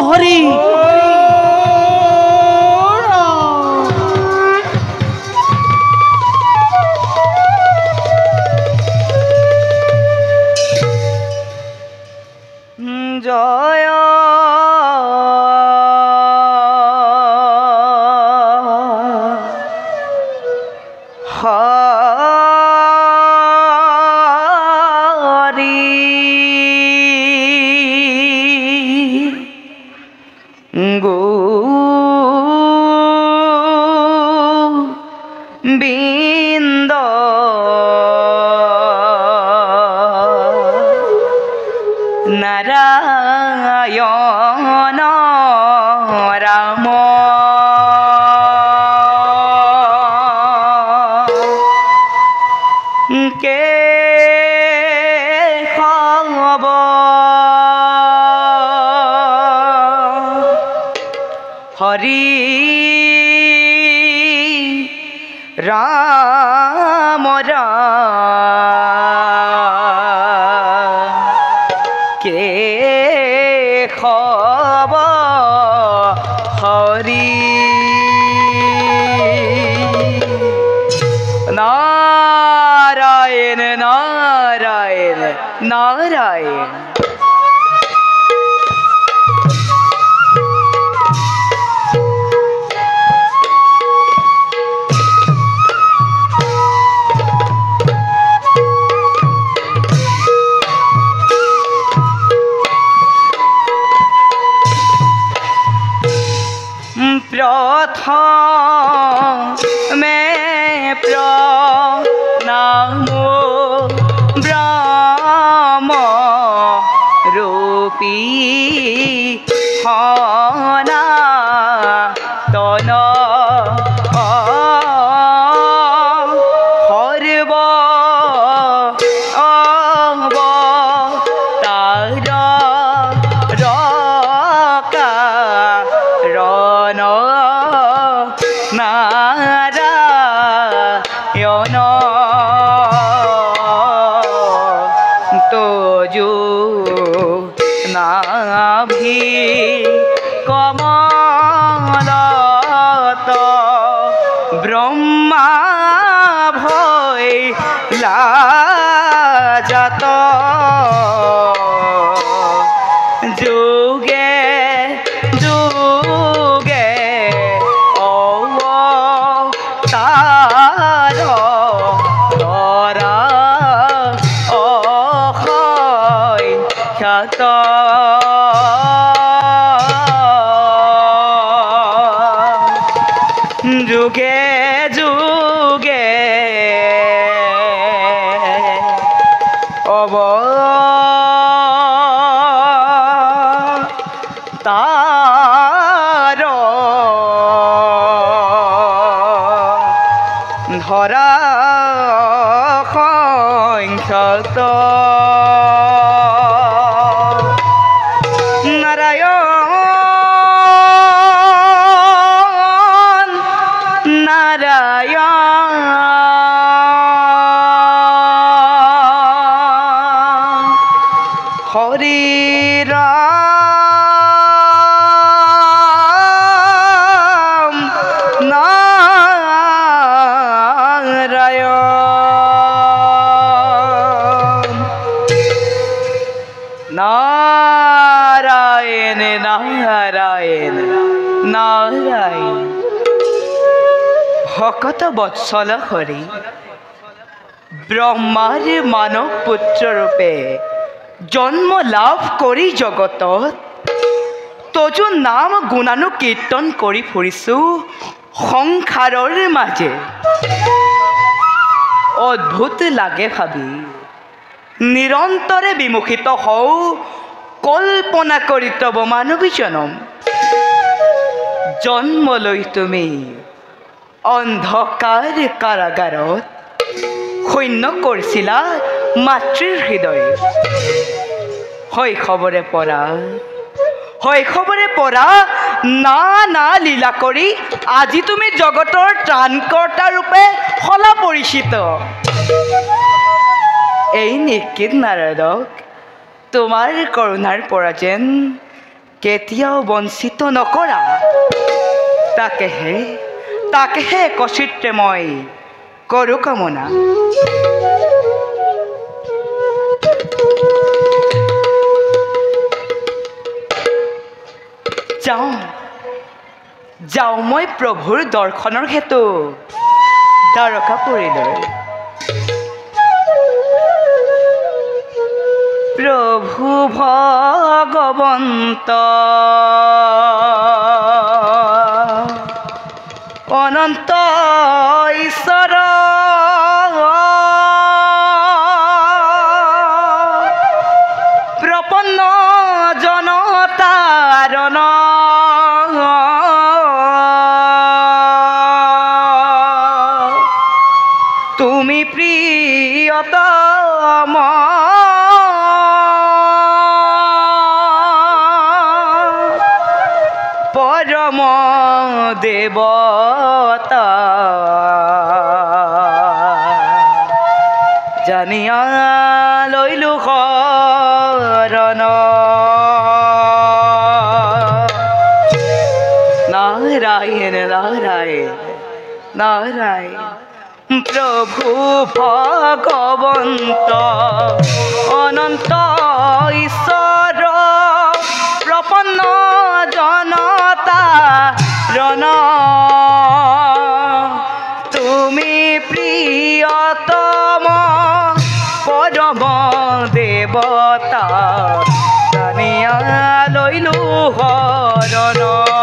হৰি জয় বিন্দ নারায়ণ রাম কে হব হরি রাম কে খব হরি নারায়ণ নারায়ণ নারায়ণ প্রথমে প্রণাম ব্রহ্ম রূপী সনাতন হরব নারায়ণ তোজো নাভি কমলত ব্রহ্মা ভয় লাজাত যুগে যুগে অবতার তরা অক্ষয় খ্যাত যুগে যুগে অবতার ধরা সংখ্যত নারায়ণ নারায়ণ হরি রাম নারায়ণ নারায়ণ নারায়ণ ভকত বৎসল হরি ব্রহ্মার মানব পুত্র রূপে জন্ম লাভ কৰি জগতত তজু নাম গুণানু কীৰ্তন কৰি ফুৰিছো সংসাৰৰ মাজে অদ্ভুত লাগে ভাবি নিৰন্তৰে বিমুখিত হও কল্পনা কৰি তব মানৱী জনম জন্ম লৈ তুমি অন্ধকাৰ কাৰাগাৰত শূন্য কৰিছিলা মাতৃৰ হৃদয় শৈশৱৰে পৰা না না লীলা কৰি আজি তুমি জগতৰ ত্ৰাণকৰ্তা ৰূপে হলা পৰিচিত এই নিকিত নাৰদক তোমাৰ কৰুণাৰ পৰা যেন কেতিয়াও বঞ্চিত নকৰা। তাকেহে কচিত্ৰে মই কৰো কামনা। যাওঁ মই প্ৰভুৰ দৰ্শনৰ হেতু দ্বাৰকাপুৰীলৈ। প্ৰভু ভগৱন্ত অনন্ত ঈশ্বৰ প্ৰপন্ন জনতাৰণ তুমি প্ৰিয়তম পৰম দেৱতা জানিয়া লৈলো শৰণ। নাৰায়ণ নাৰায়ণ নাৰায়ণ। প্ৰভু ভগৱন্ত অনন্ত ঈশ্বৰ প্ৰপন্ন জনতাৰণ তুমি প্ৰিয়তম পৰম দেৱতা জানিয়া লৈলো শৰণ।